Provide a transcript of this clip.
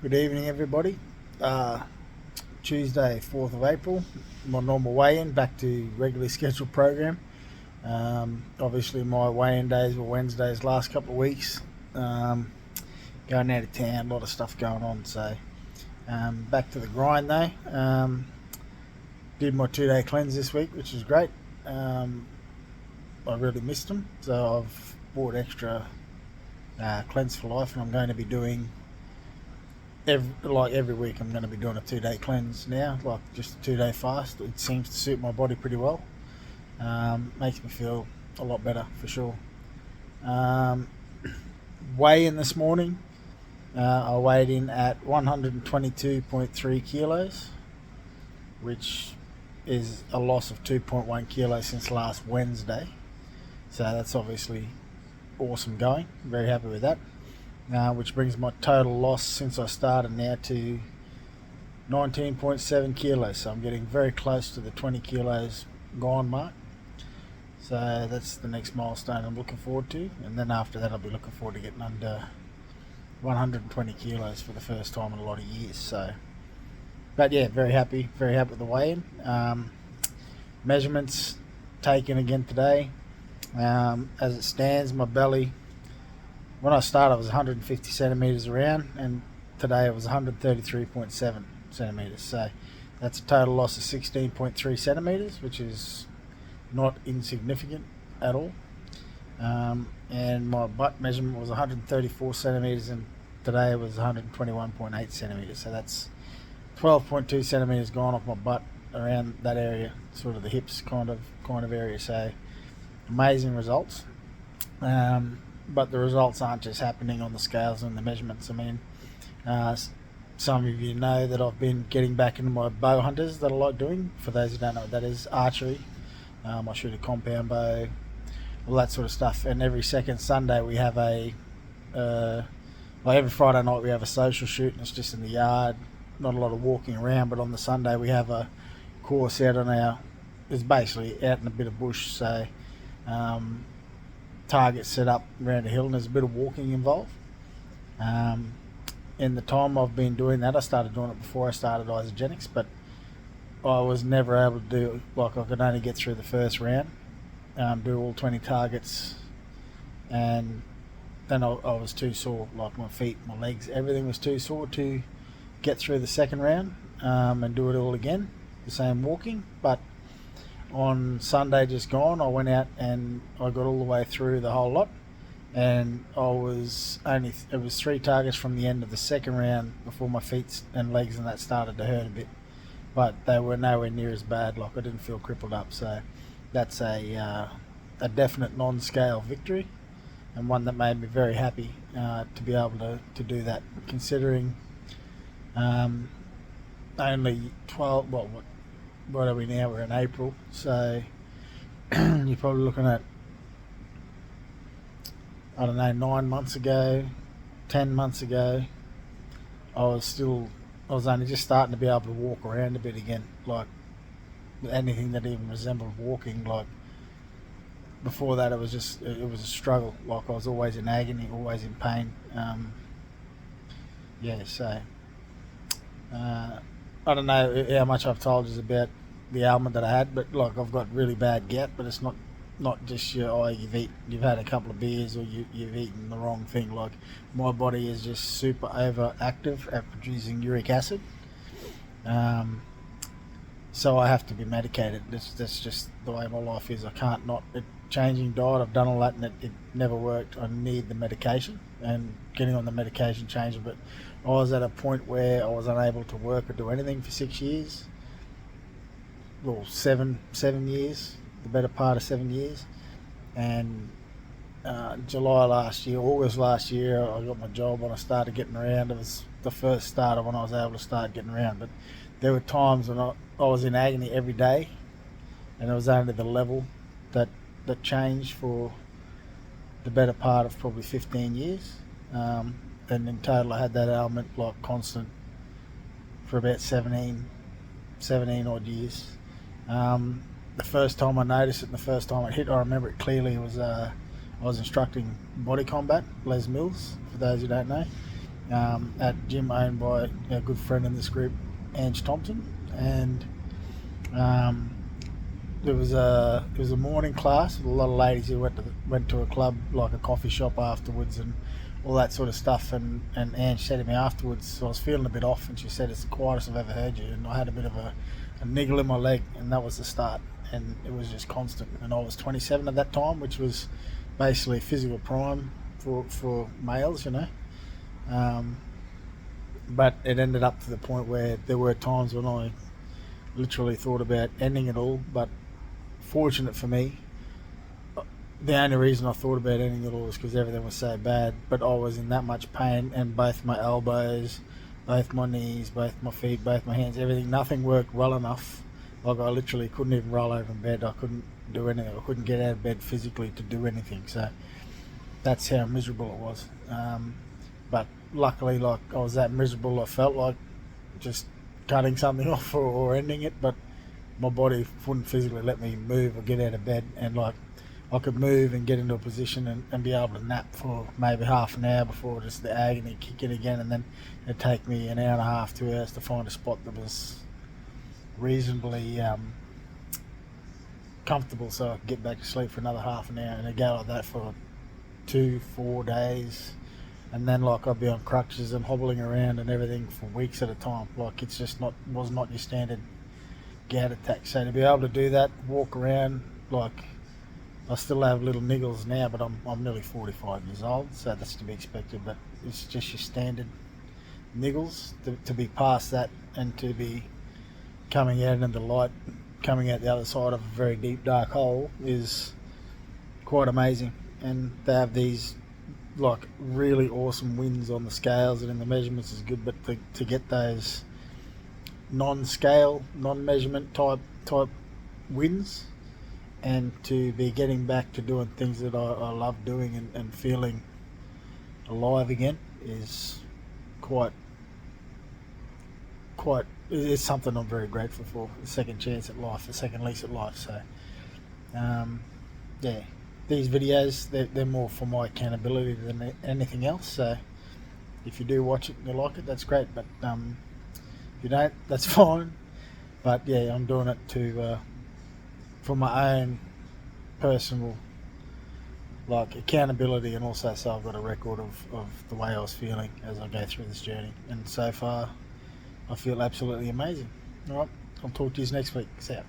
Good evening, everybody. Tuesday, 4th of April, my normal weigh-in, back to regularly scheduled program. Obviously, my weigh-in days were Wednesdays last couple of weeks. Going out of town, a lot of stuff going on, so back to the grind though. Did my 2-day cleanse this week, which was great. I really missed them, so I've bought extra Cleanse for Life, and I'm going to be doing every week. I'm going to be doing a 2-day cleanse now, like just a 2-day fast. It seems to suit my body pretty well. Makes me feel a lot better for sure. Weigh in this morning, I weighed in at 122.3 kilos, which is a loss of 2.1 kilos since last Wednesday. So that's obviously awesome going. Very happy with that. Which brings my total loss since I started now to 19.7 kilos. So I'm getting very close to the 20 kilos gone mark. So that's the next milestone I'm looking forward to. And then after that, I'll be looking forward to getting under 120 kilos for the first time in a lot of years. So, but yeah, very happy with the weigh-in. Measurements taken again today. As it stands, my belly, when I started, it was 150 centimetres around, and today it was 133.7 centimetres. So that's a total loss of 16.3 centimetres, which is not insignificant at all. And my butt measurement was 134 centimetres, and today it was 121.8 centimetres. So that's 12.2 centimetres gone off my butt around that area, sort of the hips kind of area. So amazing results. But the results aren't just happening on the scales and the measurements. I mean, some of you know that I've been getting back into my bow hunters that I like doing. For those who don't know what that is, archery. I shoot a compound bow, all that sort of stuff. And every second Sunday we have every Friday night we have a social shoot, and it's just in the yard. Not a lot of walking around, but on the Sunday we have a course out on it's basically out in a bit of bush. So target set up around a hill, and there's a bit of walking involved. In the time I've been doing that, I started doing it before I started Isagenix, but I was never able to do, like, I could only get through the first round, do all 20 targets, and then I was too sore, like my feet, my legs, everything was too sore to get through the second round and do it all again, the same walking. But on Sunday just gone, I went out and I got all the way through the whole lot, and it was 3 targets from the end of the second round before my feet and legs and that started to hurt a bit, but they were nowhere near as bad. Like, I didn't feel crippled up. So that's a definite non-scale victory, and one that made me very happy to be able to do that, considering only 12, what are we now? We're in April, so you're probably looking at, I don't know, 9 months ago, 10 months ago, I was only just starting to be able to walk around a bit again, like anything that even resembled walking. Like, before that, it was a struggle. Like, I was always in agony, always in pain. So I don't know how much I've told you about the ailment that I had, but like, I've got really bad gout, but it's not just you've had a couple of beers or you've eaten the wrong thing. Like, my body is just super overactive at producing uric acid, so I have to be medicated. That's just the way my life is. I can't not. Changing diet, I've done all that, and it never worked. I need the medication, and getting on the medication changed. But I was at a point where I was unable to work or do anything for 6 years, well, seven years, the better part of 7 years. And August last year, I got my job and I started getting around. It was the first start of when I was able to start getting around. But there were times when I was in agony every day, and it was only the level that changed for the better part of probably 15 years. And in total, I had that ailment like constant for about 17 odd years. The first time I noticed it and the first time it hit, I remember it clearly, was I was instructing body combat, Les Mills, for those who don't know. at a gym owned by a good friend in this group, Ange Thompson, and um, it was a morning class with a lot of ladies who went to a club, like a coffee shop afterwards, and all that sort of stuff. And Ange said to me afterwards, so I was feeling a bit off, and she said, "It's the quietest I've ever heard you." And I had a bit of a niggle in my leg, and that was the start. And it was just constant. And I was 27 at that time, which was basically physical prime for males, you know. Um, but it ended up to the point where there were times when I literally thought about ending it all. But fortunate for me, the only reason I thought about ending it all was because everything was so bad. But I was in that much pain, and both my elbows, both my knees, both my feet, both my hands, everything, nothing worked well enough. Like, I literally couldn't even roll over in bed. I couldn't do anything. I couldn't get out of bed physically to do anything. So that's how miserable it was. But luckily, like, I was that miserable, I felt like just cutting something off or ending it. But my body wouldn't physically let me move or get out of bed. And like, I could move and get into a position and be able to nap for maybe half an hour before just the agony kick in again, and then it'd take me an hour and a half, 2 hours to find a spot that was reasonably comfortable so I could get back to sleep for another half an hour, and it'd go like that for 2-4 days, and then like I'd be on crutches and hobbling around and everything for weeks at a time. Like, it's just was not your standard gout attack. So to be able to do that, walk around, like, I still have little niggles now, but I'm nearly 45 years old, so that's to be expected. But it's just your standard niggles. To be past that and to be coming out into the light, coming out the other side of a very deep dark hole is quite amazing. And they have these like really awesome wins on the scales, and in the measurements is good, but to get those non-scale, non-measurement type wins, and to be getting back to doing things that I love doing and feeling alive again is quite it's something I'm very grateful for. A second chance at life, a second lease at life. So yeah, these videos, they're more for my accountability than anything else. So if you do watch it and you like it, that's great, but if you don't, that's fine. But yeah, I'm doing it to for my own personal like accountability, and also so I've got a record of the way I was feeling as I go through this journey. And so far I feel absolutely amazing. Alright, I'll talk to you next week. See ya.